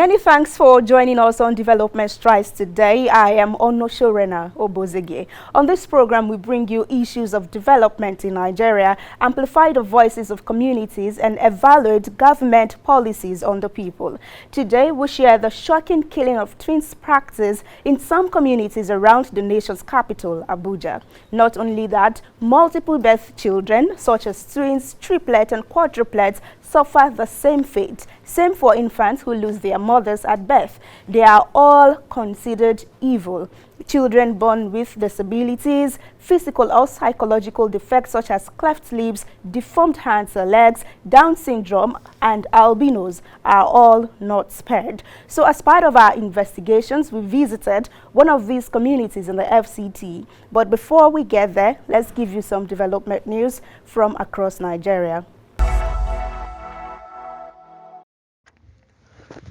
Many thanks for joining us on Development Strides today. I am Onoshorena Obozege. On this program, we bring you issues of development in Nigeria, amplify the voices of communities, and evaluate government policies on the people. Today, we share the shocking killing of twins practice in some communities around the nation's capital, Abuja. Not only that, multiple birth children, such as twins, triplets, and quadruplets, suffer the same fate. Same for infants who lose their mothers at birth. They are all considered evil. Children born with disabilities, physical or psychological defects such as cleft lips, deformed hands or legs, Down syndrome, and albinos are all not spared. So as part of our investigations, we visited one of these communities in the FCT. But before we get there, let's give you some development news from across Nigeria.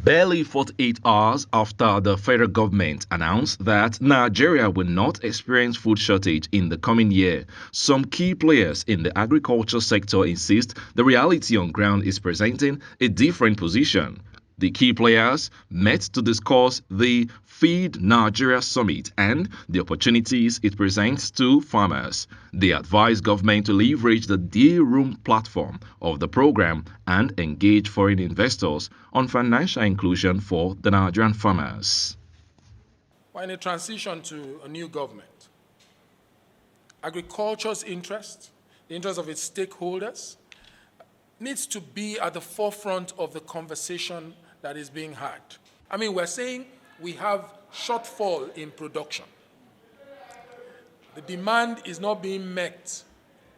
Barely 48 hours after the federal government announced that Nigeria will not experience food shortage in the coming year, some key players in the agriculture sector insist the reality on ground is presenting a different position. The key players met to discuss the Feed Nigeria Summit and the opportunities it presents to farmers. They advised government to leverage the D-Room platform of the program and engage foreign investors on financial inclusion for the Nigerian farmers. We're in a transition to a new government. Agriculture's interest, the interest of its stakeholders, needs to be at the forefront of the conversation that is being had. I mean, we're saying we have shortfall in production. The demand is not being met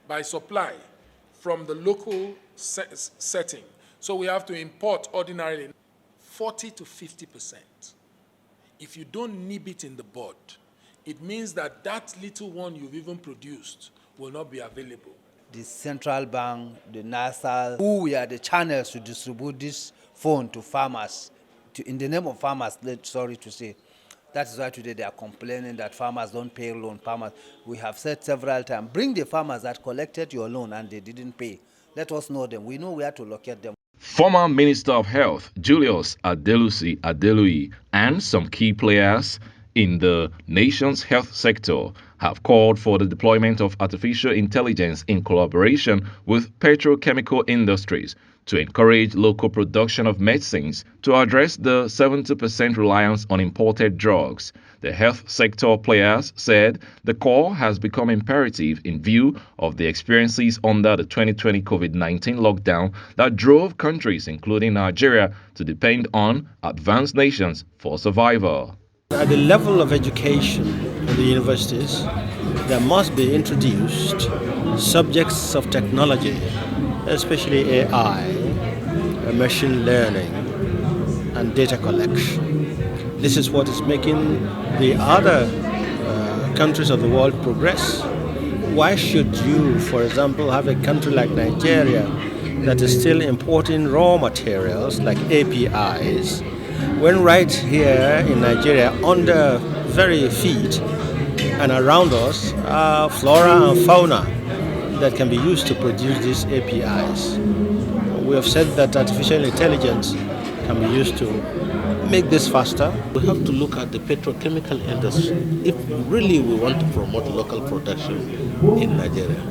by supply from the local setting. So we have to import ordinarily 40 to 50%. If you don't nib it in the bud, it means that that little one you've even produced will not be available. The central bank, the NASA, who are the channels to distribute this phone to farmers, in the name of farmers, sorry to say. That is why today they are complaining that farmers don't pay loan. We have said several times, bring the farmers that collected your loan and they didn't pay. Let us know them. We know where to locate them. Former Minister of Health Julius Adeluyi and some key players in the nation's health sector have called for the deployment of artificial intelligence in collaboration with petrochemical industries to encourage local production of medicines to address the 70% reliance on imported drugs. The health sector players said the call has become imperative in view of the experiences under the 2020 COVID-19 lockdown that drove countries, including Nigeria, to depend on advanced nations for survival. At the level of education in the universities, there must be introduced subjects of technology, especially AI, machine learning, and data collection. This is what is making the other countries of the world progress. Why should you, for example, have a country like Nigeria that is still importing raw materials like APIs, when right here in Nigeria, under very feet and around us, are flora and fauna that can be used to produce these APIs. We have said that artificial intelligence can be used to make this faster. We have to look at the petrochemical industry. If really we want to promote local production in Nigeria,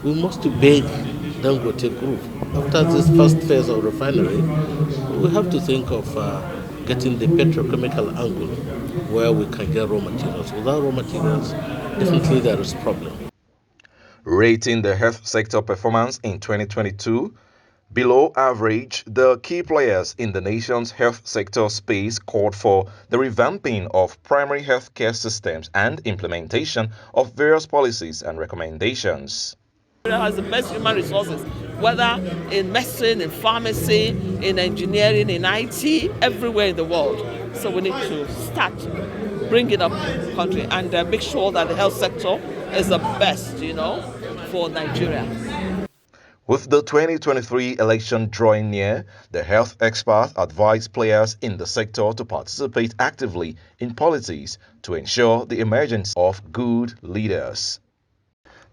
we must beg Dangote Group. After this first phase of refinery, we have to think of getting the petrochemical angle where we can get raw materials. Without raw materials, definitely there is a problem. Rating the health sector performance in 2022 below average, the key players in the nation's health sector space called for the revamping of primary health care systems and implementation of various policies and recommendations. Nigeria has the best human resources, whether in medicine, in pharmacy, in engineering, in IT, everywhere in the world. So we need to start bringing up the country and make sure that the health sector is the best, for Nigeria. With the 2023 election drawing near, the health experts advise players in the sector to participate actively in politics to ensure the emergence of good leaders.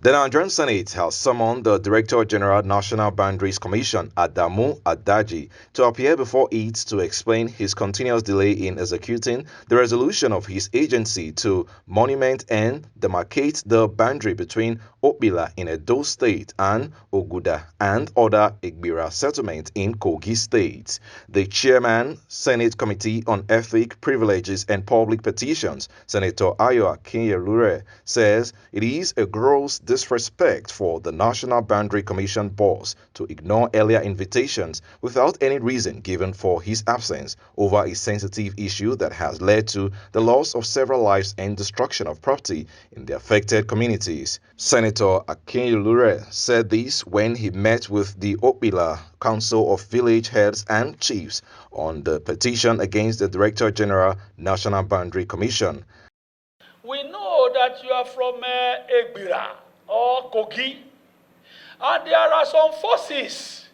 The Nigerian Senate has summoned the Director General National Boundaries Commission, Adamu Adaji, to appear before it to explain his continuous delay in executing the resolution of his agency to monument and demarcate the boundary between Obila in Edo State and Oguda and other Igbira settlements in Kogi State. The chairman, Senate Committee on Ethic, Privileges and Public Petitions, Senator Ayo Akinyelure, says it is a gross disrespect for the National Boundary Commission boss to ignore earlier invitations without any reason given for his absence over a sensitive issue that has led to the loss of several lives and destruction of property in the affected communities. Senator Akinyelure said this when he met with the Obila Council of Village Heads and Chiefs on the petition against the Director General National Boundary Commission. We know that you are from Egbira or Kogi, and there are some forces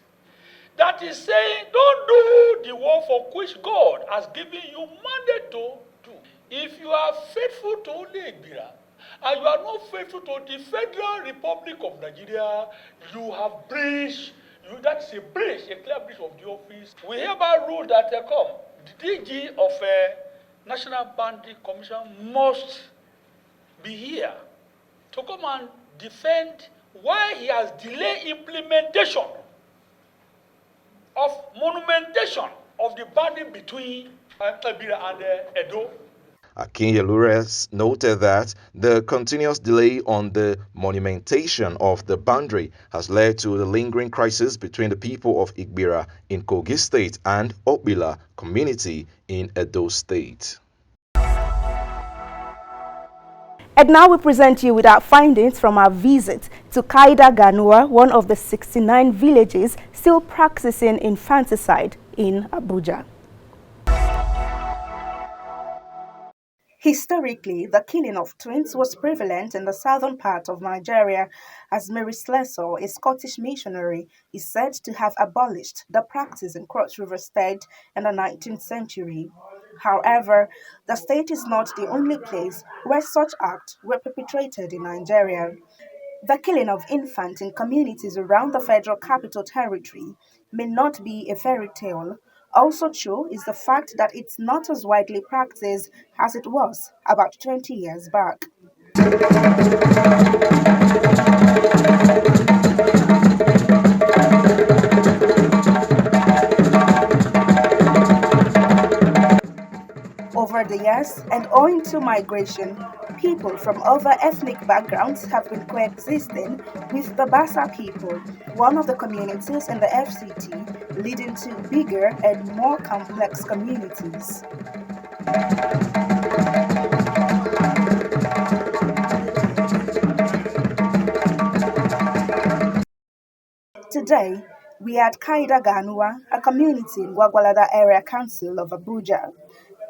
that is saying, don't do the work for which God has given you mandate to do. If you are faithful to only Egbira, and you are not faithful to the Federal Republic of Nigeria, you have breached, that's a breach, a clear breach of the office. We hereby rule that the DG of National Boundary Commission must be here to come and defend why he has delayed implementation of monumentation of the boundary between Ebira and Edo. Akinyelure noted that the continuous delay on the monumentation of the boundary has led to the lingering crisis between the people of Igbira in Kogi State and Obila community in Edo State. And now we present you with our findings from our visit to KAIDA GANUWA, one of the 69 villages still practicing infanticide in Abuja. Historically, the killing of twins was prevalent in the southern part of Nigeria, as Mary SLESSOR, a Scottish missionary, is said to have abolished the practice in Cross River State in the 19th century. However, the state is not the only place where such acts were perpetrated in Nigeria. The killing of infants in communities around the Federal Capital Territory may not be a fairy tale. Also true is the fact that it's not as widely practiced as it was about 20 years back. Over the years, and owing to migration, people from other ethnic backgrounds have been coexisting with the BASSA people, one of the communities in the FCT, leading to bigger and more complex communities. Today, we are at KAIDA GANUWA, a community in GWAGWALADA Area Council of Abuja.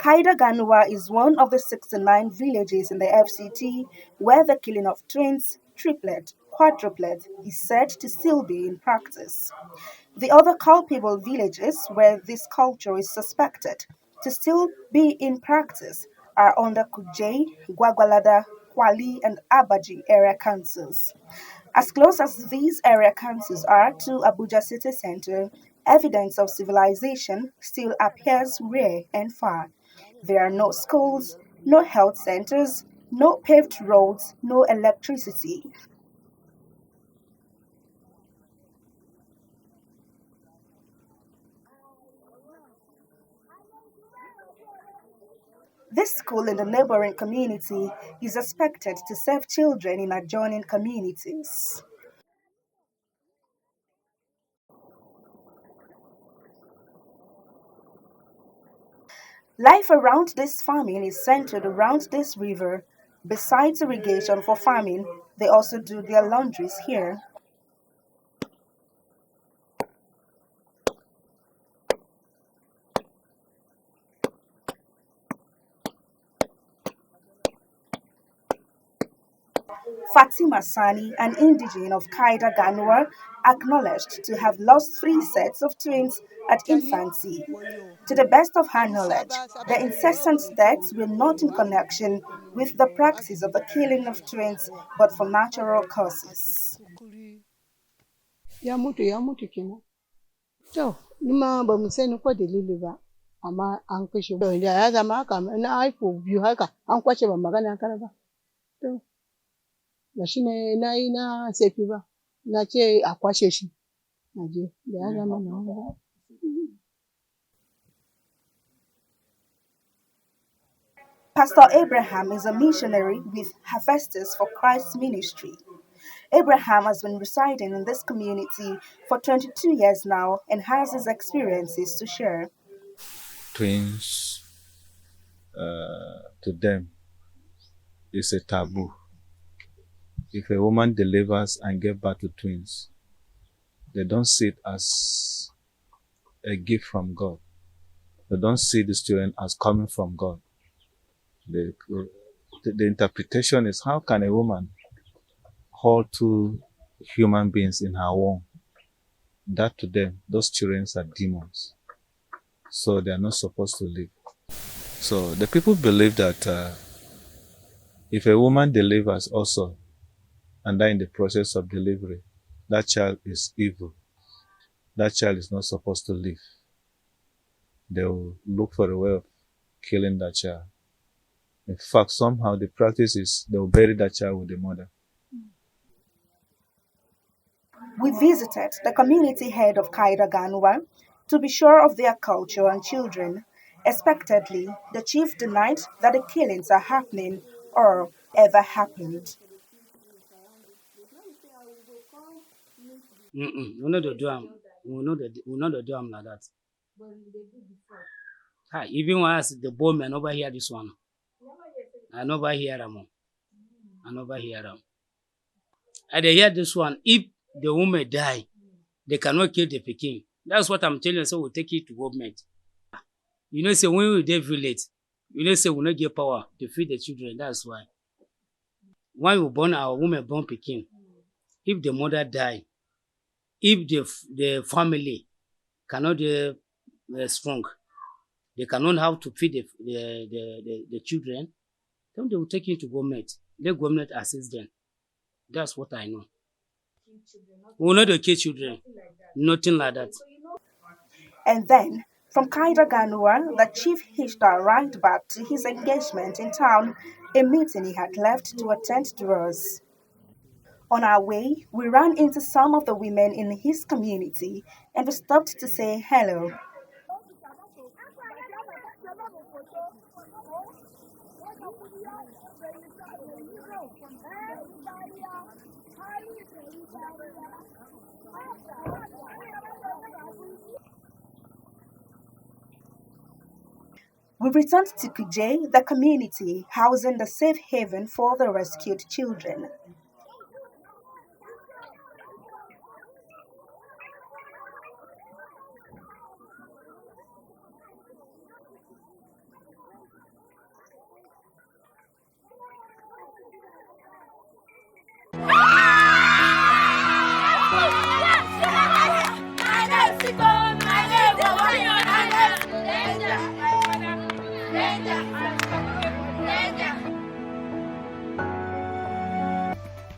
KAIDA GANUWA is one of the 69 villages in the FCT where the killing of twins, triplets, quadruplets is said to still be in practice. The other culpable villages where this culture is suspected to still be in practice are under Kuje, Gwagwalada, Kwali, and Abaji area councils. As close as these area councils are to Abuja city center, evidence of civilization still appears rare and far. There are no schools, no health centers, no paved roads, no electricity. This school in the neighboring community is expected to serve children in adjoining communities. Life around this farming is centered around this river. Besides irrigation for farming, they also do their laundries here. Fatima Sani, an indigene of KAIDA GANUWA, acknowledged to have lost 3 sets of twins at infancy. To the best of her knowledge, the incessant deaths were not in connection with the practice of the killing of twins, but for natural causes. To, nima ba mu sani ko dalili ba, amma an kashe da ya zama haka na haifu biyu haka an kwace ba magana kar ba. To, ba shi ne na yi na sefi ba, na ce a kwashe shi, na je da ya zama na ba. Pastor Abraham is a missionary with Harvesters for Christ Ministry. Abraham has been residing in this community for 22 years now and has his experiences to share. Twins, to them, is a taboo. If a woman delivers and gives birth to twins, they don't see it as a gift from God. They don't see the children as coming from God. The interpretation is, how can a woman hold 2 human beings in her womb? That to them, those children are demons. So they are not supposed to live. So the people believe that if a woman delivers also, and die in the process of delivery, that child is evil. That child is not supposed to live. They will look for a way of killing that child. In fact, somehow the practice is they will bury that child with the mother. We visited the community head of KAIDA GANUWA to be sure of their culture and children. Expectedly, the chief denied that the killings are happening or ever happened. We know the do am. We know the do am like that. Even when the boy, I never hear this one. I never hear them. I never hear them. I hear this one. If the woman die, they cannot kill the pikin. That's what I'm telling you. So we'll take it to government. You know, say when we dey village, you know, say we not get power to feed the children. That's why. When we born our woman born pikin, if the mother die, if the family cannot be strong, they cannot have to feed the children, then they will take it to government. Let government assist them. That's what I know. We will not kill children. Nothing like that. And then, from KAIDA GANUWA, the chief hitched a ride back to his engagement in town, a meeting he had left to attend to us. On our way, we ran into some of the women in his community and we stopped to say hello. We returned to Kuje, the community housing the safe haven for the rescued children.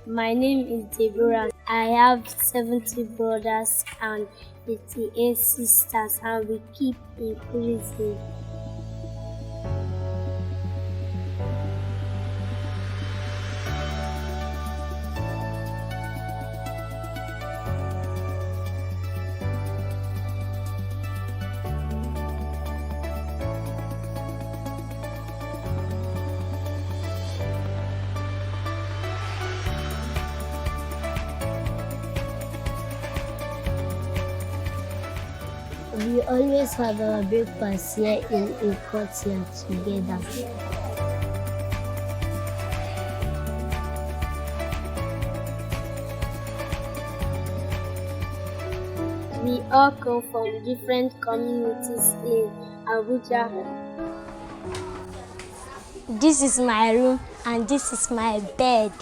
My name is Deborah. I have 70 brothers and 88 sisters, and we keep increasing. We always have our breakfast here in a courtyard together. We all come from different communities in Abuja. This is my room and this is my bed.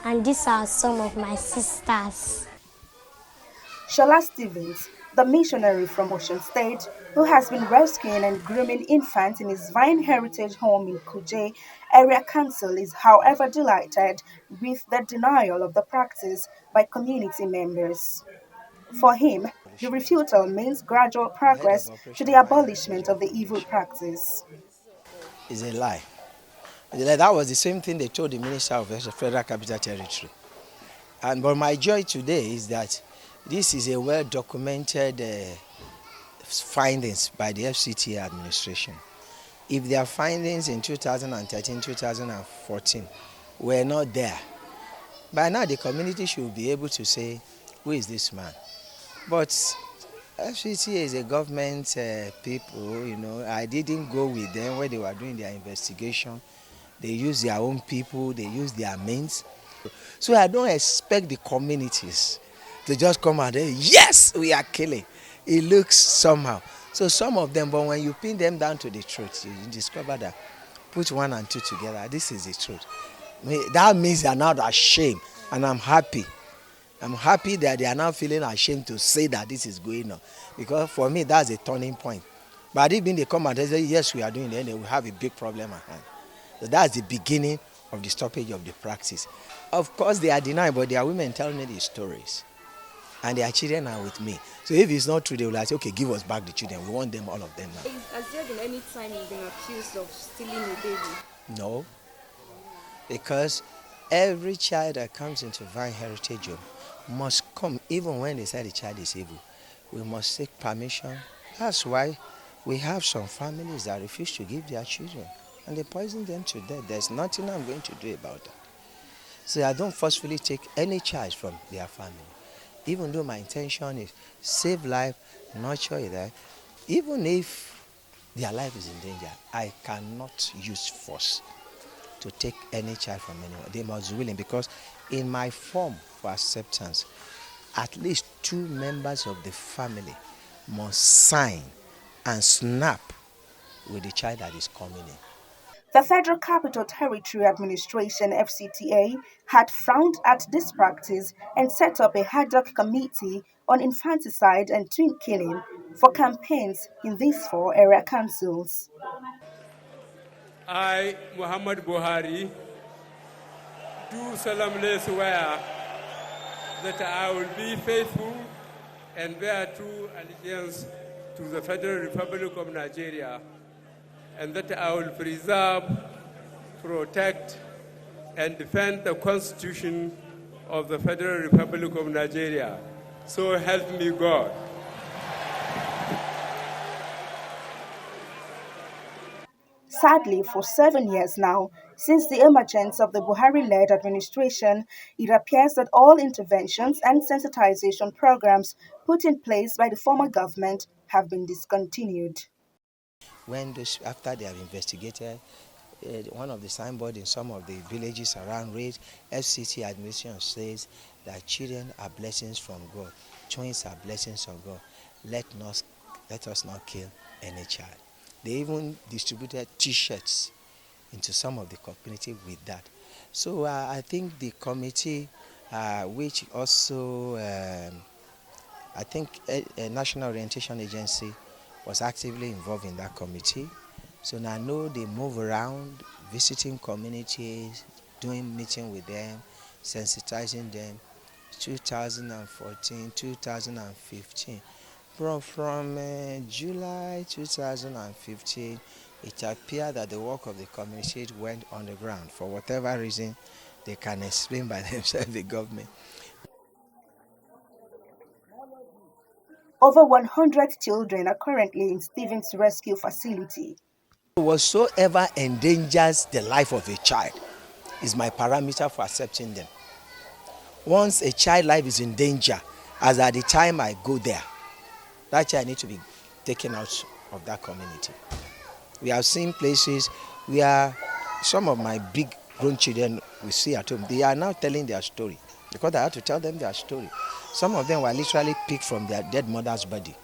And these are some of my sisters. Shola Stevens, the missionary from Ocean State, who has been rescuing and grooming infants in his Vine Heritage Home in Kuje Area Council, is however delighted with the denial of the practice by community members. For him, the refutal means gradual progress to the abolishment of the evil practice. It's a lie. That was the same thing they told the Minister of Federal Capital Territory. But my joy today is that this is a well-documented findings by the FCTA administration. If their findings in 2013, 2014 were not there, by now the community should be able to say, who is this man? But FCTA is a government people, you know. I didn't go with them when they were doing their investigation. They use their own people, they use their means. So I don't expect the communities to just come and say, yes, we are killing. It looks somehow. So some of them, but when you pin them down to the truth, you discover that put 1 and 2 together, this is the truth. That means they are not ashamed, and I'm happy. I'm happy that they are now feeling ashamed to say that this is going on. Because for me, that's a turning point. But if they come and they say, yes, we are doing it, then they will have a big problem at hand. So that's the beginning of the stoppage of the practice. Of course, they are denying, but there are women telling me these stories. And their children are with me. So if it's not true, they will say, okay, give us back the children. We want them, all of them now. Has there been any time you've been accused of stealing a baby? No. Because every child that comes into Vine Heritage Home must come, even when they say the child is evil. We must seek permission. That's why we have some families that refuse to give their children. And they poison them to death. There's nothing I'm going to do about that. So I don't forcefully take any child from their family. Even though my intention is save life, nurture it, even if their life is in danger, I cannot use force to take any child from anyone. They must be willing, because in my form for acceptance, at least 2 members of the family must sign and snap with the child that is coming in. The Federal Capital Territory Administration (FCTA) had frowned at this practice and set up a ad hoc committee on infanticide and twin killing for campaigns in these 4 area councils. I, Muhammad Buhari, do solemnly swear that I will be faithful and bear true allegiance to the Federal Republic of Nigeria, and that I will preserve, protect, and defend the Constitution of the Federal Republic of Nigeria. So help me God. Sadly, for 7 years now, since the emergence of the Buhari-led administration, it appears that all interventions and sensitization programs put in place by the former government have been discontinued. When after they have investigated, one of the signboards in some of the villages around Raid, FCT administration says that children are blessings from God, twins are blessings of God. Let us not kill any child. They even distributed T-shirts into some of the community with that. So I think the committee, which also, I think a National Orientation Agency was actively involved in that committee. So now I know they move around, visiting communities, doing meeting with them, sensitizing them, 2014, 2015. From July 2015, it appeared that the work of the community went on the ground. For whatever reason, they can explain by themselves, the government. Over 100 children are currently in Stevens Rescue Facility. Whatsoever endangers the life of a child is my parameter for accepting them. Once a child's life is in danger, as at the time I go there, that child needs to be taken out of that community. We have seen places where some of my big grown children we see at home, they are now telling their story because I had to tell them their story. Some of them were literally picked from their dead mother's body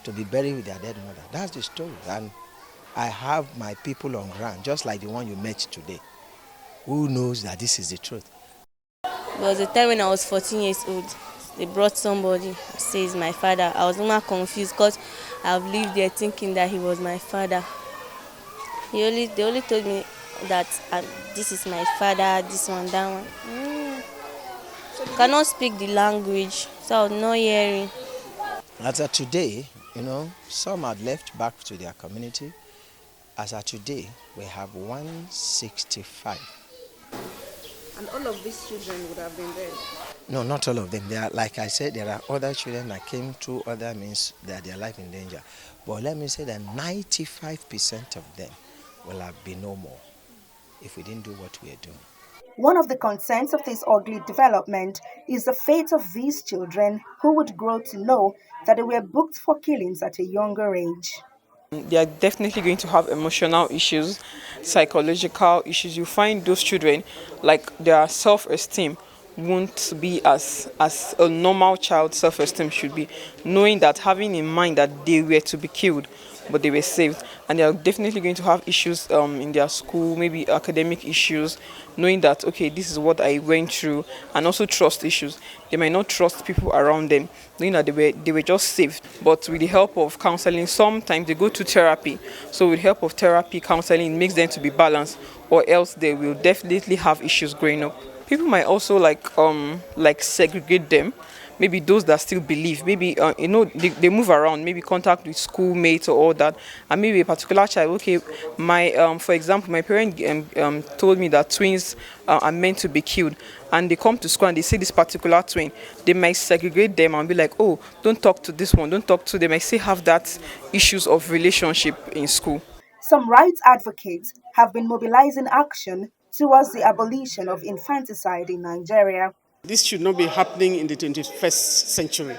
to be buried with their dead mother. That's the story. And I have my people on ground, just like the one you met today, who knows that this is the truth. There was a time when I was 14 years old. They brought somebody, says my father. I was not confused because I've lived there thinking that he was my father. They only told me that this is my father, this one, that one. Cannot speak the language, so I was not hearing. As of today, some had left back to their community. As of today, we have 165. And all of these children would have been there? No, not all of them. There are, like I said, there are other children that came through other means that their life in danger. But let me say that 95% of them will have been no more if we didn't do what we are doing. One of the concerns of this ugly development is the fate of these children who would grow to know that they were booked for killings at a younger age. They are definitely going to have emotional issues, psychological issues. You find those children, like their self-esteem won't be as a normal child's self-esteem should be, knowing that, having in mind that they were to be killed, but they were saved. And they are definitely going to have issues in their school, maybe academic issues, knowing that, okay, this is what I went through, and also trust issues. They might not trust people around them, knowing that they were just saved. But with the help of counseling, sometimes they go to therapy. So with the help of therapy, counseling, it makes them to be balanced, or else they will definitely have issues growing up. People might also like segregate them. Maybe those that still believe, maybe they move around, maybe contact with schoolmates or all that, and maybe a particular child. Okay, for example, my parent told me that twins are meant to be killed, and they come to school and they see this particular twin. They might segregate them and be like, oh, don't talk to this one, don't talk to them. I still have that issues of relationship in school. Some rights advocates have been mobilizing action towards the abolition of infanticide in Nigeria. This should not be happening in the 21st century.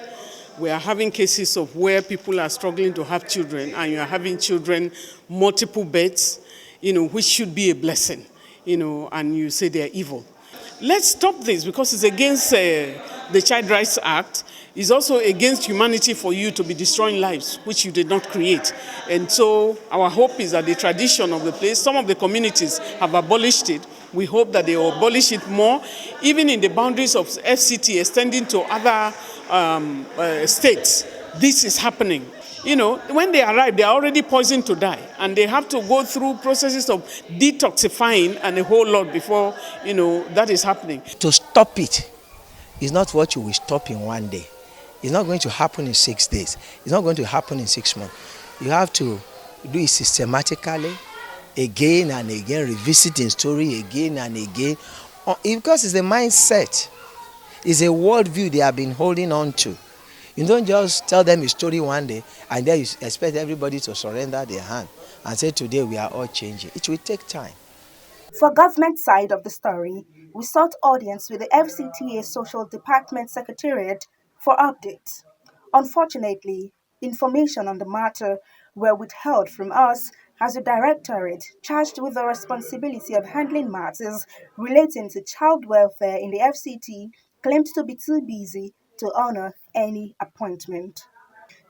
We are having cases of where people are struggling to have children, and you are having children, multiple births, which should be a blessing, and you say they are evil. Let's stop this, because it's against the Child Rights Act. It's also against humanity for you to be destroying lives, which you did not create. And so our hope is that the tradition of the place, some of the communities have abolished it. We hope that they will abolish it more, even in the boundaries of FCT extending to other states. This is happening. When they arrive, they are already poisoned to die, and they have to go through processes of detoxifying and a whole lot before, that is happening. To stop it is not what you will stop in one day. It's not going to happen in 6 days. It's not going to happen in 6 months. You have to do it systematically, again and again, revisiting story again and again, because it's a mindset. It's a worldview they have been holding on to. You don't just tell them a story one day and then you expect everybody to surrender their hand and say, today we are all changing. It will take time. For government side of the story, we sought audience with the FCTA Social Department Secretariat for updates. Unfortunately, information on the matter were withheld from us, as the directorate charged with the responsibility of handling matters relating to child welfare in the FCT claimed to be too busy to honor any appointment.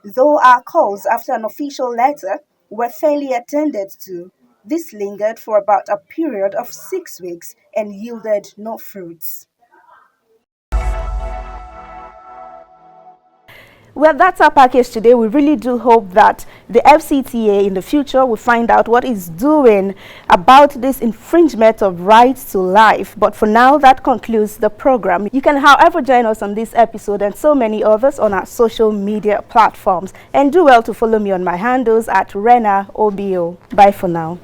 Though our calls after an official letter were fairly attended to, this lingered for about a period of 6 weeks and yielded no fruits. Well, that's our package today. We really do hope that the FCTA in the future will find out what it's doing about this infringement of rights to life. But for now, that concludes the program. You can, however, join us on this episode and so many others on our social media platforms. And do well to follow me on my handles at Rena OBO. Bye for now.